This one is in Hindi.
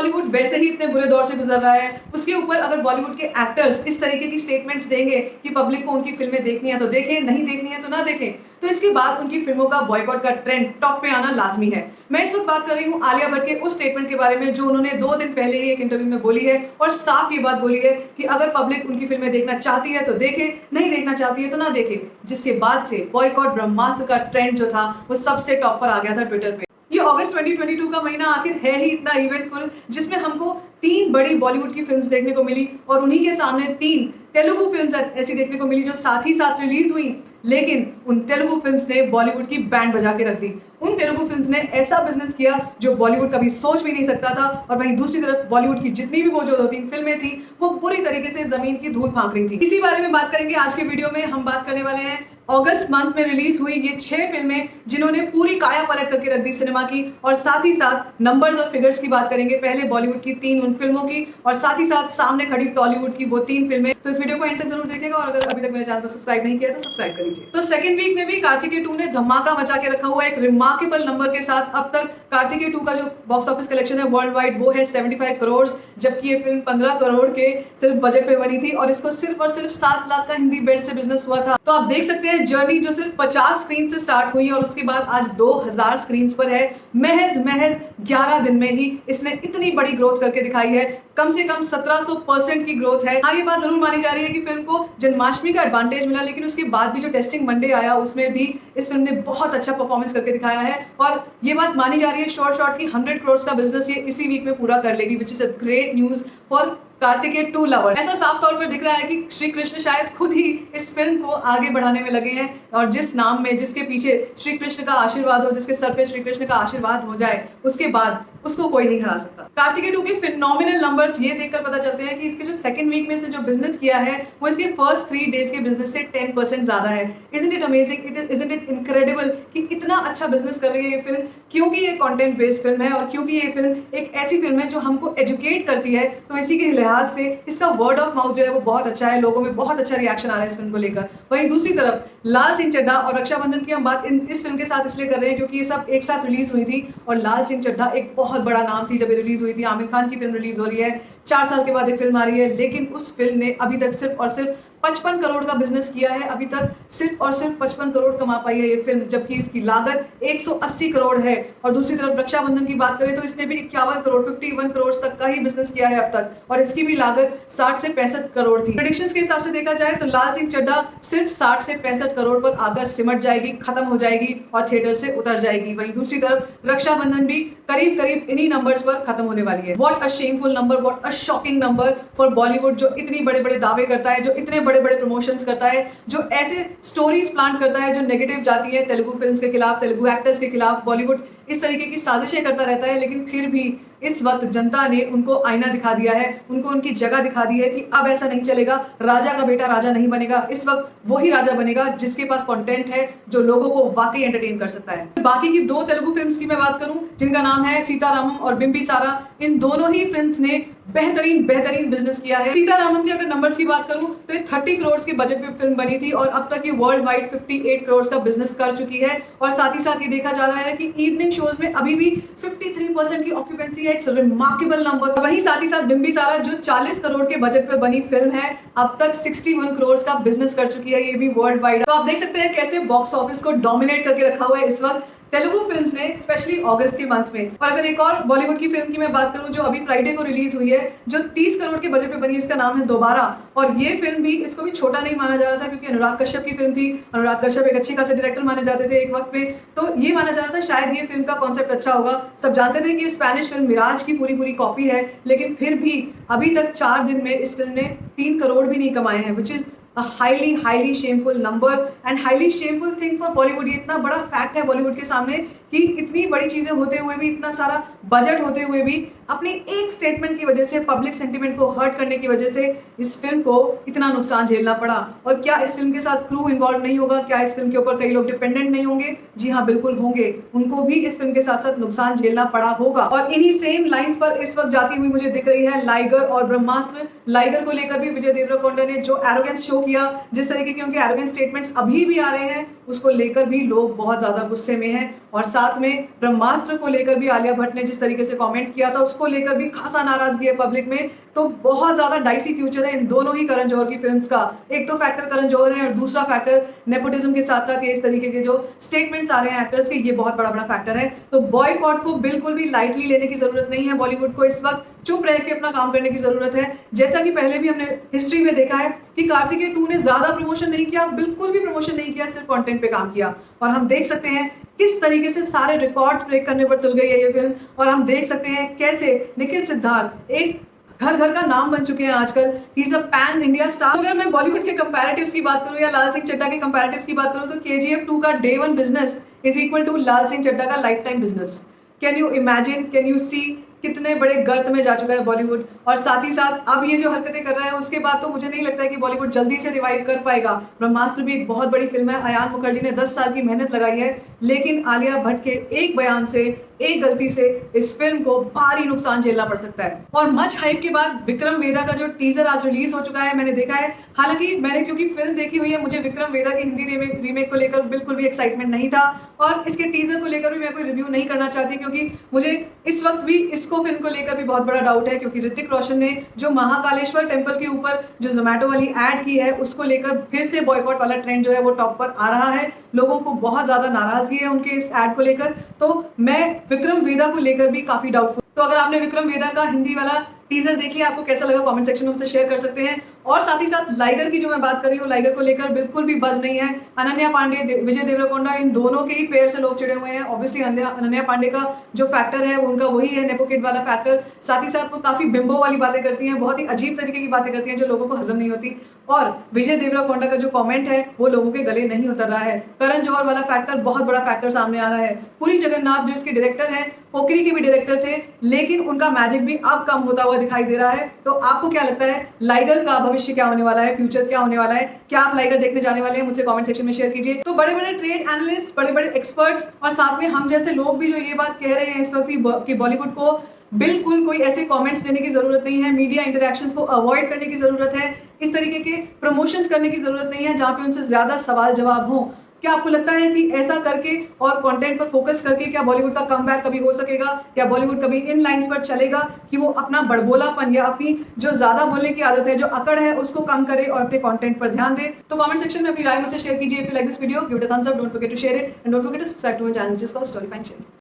बॉलीवुड वैसे ही इतने बुरे दौर से गुजर रहा है, उसके ऊपर अगर बॉलीवुड के एक्टर्स इस तरीके की स्टेटमेंट्स देंगे कि पब्लिक को उनकी फिल्में देखनी है तो देखें, नहीं देखनी है तो ना देखें, तो इसके बाद उनकी फिल्मों का बॉयकॉट का ट्रेंड टॉप पे आना लाजमी है। मैं इस वक्त बात कर रही हूँ आलिया भट्ट के उस स्टेटमेंट के बारे में जो उन्होंने 2 दिन पहले ही एक इंटरव्यू में बोली है और साफ ये बात बोली है कि अगर पब्लिक उनकी फिल्में देखना चाहती है तो देखे, नहीं देखना चाहती है तो ना देखे, जिसके बाद से बॉयकॉट ब्रह्मास्त्र का ट्रेंड जो था वो सबसे टॉप पर आ गया था ट्विटर पे। ये अगस्त 2022 का महीना आखिर है ही इतना इवेंटफुल जिसमें हमको 3 बड़ी बॉलीवुड की फिल्म्स देखने को मिली और उन्हीं के सामने 3 तेलुगु फिल्म्स ऐसी देखने को मिली जो साथ ही साथ रिलीज हुई, लेकिन उन तेलुगु फिल्म्स ने बॉलीवुड की बैंड बजा के रख दी। उन तेलुगु फिल्म्स ने ऐसा बिजनेस किया जो बॉलीवुड कभी सोच भी नहीं सकता था और वहीं दूसरी तरफ बॉलीवुड की जितनी भी वो जो 2-3 फिल्में थी वो पूरी तरीके से जमीन की धूल फांक रही थी। इसी बारे में बात करेंगे आज के वीडियो में। हम बात करने वाले हैं अगस्त मंथ में रिलीज हुई ये 6 फिल्में जिन्होंने पूरी काया पलट करके रख दी सिनेमा की, और साथ ही साथ नंबर्स और फिगर्स की बात करेंगे। पहले बॉलीवुड की 3 उन फिल्मों की और साथ ही साथ सामने खड़ी टॉलीवुड की वो 3 फिल्में। तो इस वीडियो को एंड तक जरूर देखिएगा और अगर अभी तक मेरे चैनल को सब्सक्राइब नहीं किया तो सब्सक्राइब कर लीजिए। तो सेकंड वीक में भी कार्तिकेय 2 ने धमाका मचा के रखा हुआ है एक रिमार्केबल नंबर के साथ। अब तक कार्तिकेय 2 का जो बॉक्स ऑफिस कलेक्शन है वर्ल्ड वाइड वो है 75 करोड़, जबकि ये फिल्म 15 करोड़ के सिर्फ बजट पे बनी थी और इसको सिर्फ और सिर्फ 7 लाख का हिंदी बेल्ट से बिजनेस हुआ था। तो आप देख सकते हैं जर्नी जो सिर्फ 50 स्क्रीन से स्टार्ट हुई और उसके बाद आज 2000 स्क्रीन पर है। महज 11 दिन में ही इसने इतनी बड़ी ग्रोथ करके दिखाई है। कम से कम 1700% की ग्रोथ है। हाँ, ये बात जरूर मानी जा रही है कि फिल्म को जन्माष्टमी का एडवांटेज मिला, लेकिन उसके बाद भी जो टेस्टिंग मंडे आया उसमें भी इस फिल्म ने बहुत अच्छा परफॉर्मेंस करके दिखाया है और ये बात मानी जा रही है शॉर्ट की 100 करोड़ का बिजनेस ये इसी वीक में पूरा कर लेगी, which is a great news for Kartikeya 2 lover. ऐसा साफ तौर पर दिख रहा है कि श्री कृष्ण शायद खुद ही इस फिल्म को आगे बढ़ाने में लगे हैं और जिस नाम में, जिसके पीछे श्री कृष्ण का आशीर्वाद हो, जिसके सर पे श्री कृष्ण का आशीर्वाद हो जाए, उसके बाद उसको कोई नहीं हरा सकता। कार्तिकेय 2 के फिनोमिनल नंबर्स ये देखकर पता चलते हैं कि इसके जो सेकंड वीक में इसने जो बिजनेस किया है वो इसके फर्स्ट 3 डेज के बिजनेस से 10% ज्यादा है। Isn't it amazing, isn't it incredible कि इतना अच्छा बिजनेस कर रही है ये फिल्म, क्योंकि ये कंटेंट बेस्ड फिल्म है और क्योंकि ये फिल्म एक ऐसी फिल्म है जो हमको एजुकेट करती है। तो इसी के लिहाज से इसका वर्ड ऑफ माउथ जो है वो बहुत अच्छा है, लोगों में बहुत अच्छा रिएक्शन आ रहा है इस फिल्म को लेकर। वहीं दूसरी तरफ लाल सिंह चड्ढा और रक्षाबंधन की हम बात इस फिल्म के साथ इसलिए कर रहे हैं क्योंकि ये सब एक साथ रिलीज हुई थी और लाल सिंह चड्ढा एक बहुत बड़ा नाम थी जब ये रिलीज हुई थी। आमिर खान की फिल्म रिलीज हो रही है, 4 साल के बाद एक फिल्म आ रही है, लेकिन उस फिल्म ने अभी तक सिर्फ और सिर्फ 55 करोड़ का बिजनेस किया है। अभी तक सिर्फ और सिर्फ 55 करोड़ कमा पाई है ये फिल्म, जबकि इसकी लागत 180 करोड़ है। और दूसरी तरफ रक्षाबंधन की बात करें तो इसने भी 51 करोड़ 51 करोड़ तक का ही बिजनेस किया है अब तक और इसकी भी लागत 60 से 65 करोड़ थी। प्रेडिक्शंस के हिसाब से देखा जाए तो लाल सिंह चड्ढा सिर्फ 60 से 65 करोड़ पर आकर सिमट जाएगी, खत्म हो जाएगी और थिएटर से उतर जाएगी। वहीं दूसरी तरफ रक्षाबंधन भी करीब इन्हीं नंबर्स पर खत्म होने वाली है। What a shameful number, what a shocking number for Bollywood, जो इतनी बड़े दावे करता है, जो इतने बड़े प्रमोशंस करता है, जो ऐसे स्टोरीज प्लांट करता है जो नेगेटिव जाती है तेलुगु फिल्म्स के खिलाफ, तेलुगु एक्टर्स के खिलाफ। बॉलीवुड इस तरीके की साजिशें करता रहता है, लेकिन फिर भी इस वक्त जनता ने उनको आईना दिखा दिया है, उनको उनकी जगह दिखा दी है कि अब ऐसा नहीं चलेगा, राजा का बेटा राजा नहीं बनेगा। इस वक्त वही राजा बनेगा जिसके पास कंटेंट है, जो लोगों को वाकई एंटरटेन कर सकता है। बाकी की 2 तेलुगु फिल्म्स की मैं बात करूं जिनका नाम है सीतारामम और बिंबिसारा, इन दोनों ही फिल्म्स ने बेहतरीन बिजनेस किया है। सीतारामम के अगर नंबर्स की बात करूं तो ये 30 करोड़ के बजट पे फिल्म बनी थी और अब तक ये वर्ल्ड वाइड 58 करोड़ का बिजनेस कर चुकी है और साथ ही साथ ये देखा जा रहा है कि इवनिंग शोज में अभी भी 53% की ऑक्यूपेंसी है। It's a remarkable number. वहीं साथ ही साथ बिंबिसारा जो 40 करोड़ के बजट पे बनी फिल्म है अब तक 61 करोड़ का बिजनेस कर चुकी है, ये भी वर्ल्ड वाइड। तो आप देख सकते हैं कैसे बॉक्स ऑफिस को डोमिनेट करके रखा हुआ है इस वक्त तेलुगु फिल्म्स ने, स्पेशली अगस्त के मंथ में। और अगर एक और बॉलीवुड की फिल्म की मैं बात करूं जो अभी फ्राइडे को रिलीज हुई है, जो 30 करोड़ के बजट पे बनी, इसका नाम है दोबारा। और ये फिल्म भी, इसको भी छोटा नहीं माना जा रहा था क्योंकि अनुराग कश्यप की फिल्म थी। अनुराग कश्यप एक अच्छी खासे डायरेक्टर माने जाते थे एक वक्त पे, तो ये माना जा रहा था शायद ये फिल्म का कॉन्सेप्ट अच्छा होगा। सब जानते थे कि ये स्पेनिश फिल्म मिराज की पूरी कॉपी है, लेकिन फिर भी अभी तक 4 दिन में इस फिल्म ने 3 करोड़ भी नहीं कमाए हैं, which is a highly shameful number and highly shameful thing for Bollywood। ये इतना बड़ा फैक्ट है बॉलीवुड के सामने कि इतनी बड़ी चीजें होते हुए भी, इतना सारा बजट होते हुए भी, अपनी एक स्टेटमेंट की वजह से, पब्लिक सेंटिमेंट को हर्ट करने की वजह से इस फिल्म को इतना नुकसान झेलना पड़ा। और क्या इस फिल्म के साथ क्रू इन्वॉल्व नहीं होगा? क्या इस फिल्म के ऊपर कई लोग डिपेंडेंट नहीं होंगे? जी हाँ, बिल्कुल होंगे। उनको भी इस फिल्म के साथ साथ नुकसान झेलना पड़ा होगा। और इन्हीं सेम लाइंस पर इस वक्त जाती हुई मुझे दिख रही है लाइगर और ब्रह्मास्त्र। लाइगर को लेकर भी विजय देवरकोंडा ने जो एरोगेंस शो किया, जिस तरीके के उनके एरोगेंस स्टेटमेंट्स अभी भी आ रहे हैं, उसको लेकर भी लोग बहुत ज़्यादा गुस्से में हैं। और साथ में ब्रह्मास्त्र को लेकर भी आलिया भट्ट ने जिस तरीके से कमेंट किया था, उसको लेकर भी खासा नाराज़गी है पब्लिक में। तो बहुत ज़्यादा डाइसी फ्यूचर है इन दोनों ही करण जौहर की फ़िल्म्स का। एक तो फैक्टर करण जौहर है और दूसरा फैक्टर नेपोटिज़्म के साथ-साथ ये इस तरीके के जो स्टेटमेंट्स आ रहे हैं एक्टर्स के, ये बहुत बड़ा फैक्टर है। तो बॉयकॉट को बिल्कुल भी लाइटली लेने की ज़रूरत नहीं है। बॉलीवुड को इस वक़्त चुप रह के अपना काम करने की ज़रूरत है। जैसा कि पहले भी हमने हिस्ट्री में देखा है कि कार्तिकेय 2 ने ज़्यादा प्रमोशन नहीं किया, बिल्कुल भी प्रमोशन नहीं किया, सिर्फ कंटेंट पे काम किया। और हम देख सकते हैं किस तरीके से सारे रिकॉर्ड्स ब्रेक करने पर तुल गई है ये फ़िल्म। और हम देख सकते हैं कैसे निखिल सिद्धार्थ एक घर-घर का नाम बन चुके हैं आजकल। He is a pan India star. अगर मैं बॉलीवुड के कंपैरेटिव्स की बात करूँ या लाल सिंह चड्ढा के कंपैरेटिव्स की बात करूँ, तो केजीएफ 2 का day 1 business is equal to Lal Singh Chaddha का lifetime business. Can you imagine, can you see कितने बड़े गर्त में जा चुका है बॉलीवुड। और साथ ही साथ अब ये जो हरकतें कर रहा है उसके बाद तो मुझे नहीं लगता है कि बॉलीवुड जल्दी से रिवाइव कर पाएगा। ब्रह्मास्त्र भी एक बहुत बड़ी फिल्म है। अयान मुखर्जी ने 10 साल की मेहनत लगाई है, लेकिन आलिया भट्ट के एक बयान से, एक गलती से इस फिल्म को भारी नुकसान झेलना पड़ सकता है। और मच हाइप के बाद विक्रम वेदा का जो टीजर आज रिलीज हो चुका है, मैंने देखा है। हालांकि मैंने क्योंकि फिल्म देखी हुई है, मुझे विक्रम वेदा की हिंदी रीमेक को लेकर बिल्कुल भी एक्साइटमेंट नहीं था। और इसके टीजर को लेकर भी मैं कोई रिव्यू नहीं करना चाहती, क्योंकि मुझे इस वक्त भी इसको फिल्म को लेकर भी बहुत बड़ा डाउट है। क्योंकि ऋतिक रोशन ने जो महाकालेश्वर टेम्पल के ऊपर जो जोमेटो वाली एड की है, उसको लेकर फिर से बॉयकॉट वाला ट्रेंड जो है वो टॉप पर आ रहा है। लोगों को बहुत ज्यादा नाराजगी है उनके इस एड को लेकर। तो मैं विक्रम वेदा को लेकर भी काफी डाउटफुल। तो अगर आपने विक्रम वेदा का हिंदी वाला टीजर देख लिया, आपको कैसा लगा कमेंट सेक्शन में हमसे शेयर कर सकते हैं। और साथ ही साथ लाइगर की जो मैं बात कर रही हूँ, लाइगर को लेकर बिल्कुल भी बज़ नहीं है। अनन्या पांडे, विजय देवरकोंडा, इन दोनों के ही पेयर से लोग चिड़े हुए हैं। ऑब्वियसली अनन्या पांडे का जो फैक्टर है उनका वही है, नेपो किड वाला फैक्टर। साथ ही साथ वो काफी बिंबो वाली बातें करती हैं, बहुत ही अजीब तरीके की बातें करती हैं जो लोगों को हजम नहीं होती। और विजय देवरकोंडा का जो कमेंट है वो लोगों के गले नहीं उतर रहा है। करण जौहर वाला फैक्टर बहुत बड़ा फैक्टर सामने आ रहा है। पुरी जगन्नाथ जो इसके डायरेक्टर हैं, पोकरी के भी डायरेक्टर थे, लेकिन उनका मैजिक भी अब कम होता हुआ दिखाई दे रहा है। तो आपको क्या लगता है, लाइगर का भविष्य क्या होने वाला है, फ्यूचर क्या होने वाला है? क्या आप लाइगर देखने जाने वाले हैं? मुझसे कमेंट सेक्शन में शेयर कीजिए। तो बड़े बड़े ट्रेड एनालिस्ट, बड़े बड़े एक्सपर्ट्स और साथ में हम जैसे लोग भी जो ये बात कह रहे हैं इस वक्त कि बॉलीवुड को बिल्कुल कोई ऐसे कमेंट्स देने की जरूरत नहीं है, मीडिया इंटरेक्शंस को अवॉइड करने की जरूरत है, इस तरीके के प्रमोशंस करने की जरूरत नहीं है जहां पे उनसे ज्यादा सवाल जवाब हो। क्या आपको लगता है कि ऐसा करके और कंटेंट पर फोकस करके क्या बॉलीवुड का कमबैक कभी हो सकेगा? क्या बॉलीवुड कभी इन लाइंस पर चलेगा कि वो अपना बड़बोलापन या अपनी जो ज्यादा बोलने की आदत है, जो अकड़ है, उसको कम करे और अपने कंटेंट पर ध्यान दे? तो कमेंट सेक्शन में अपनी राय मुझसे शेयर कीजिए। If you like this video, give it a thumbs up, don't forget to share it and don't forget to subscribe to my channel जिसका स्टोरी फाइन शेयर।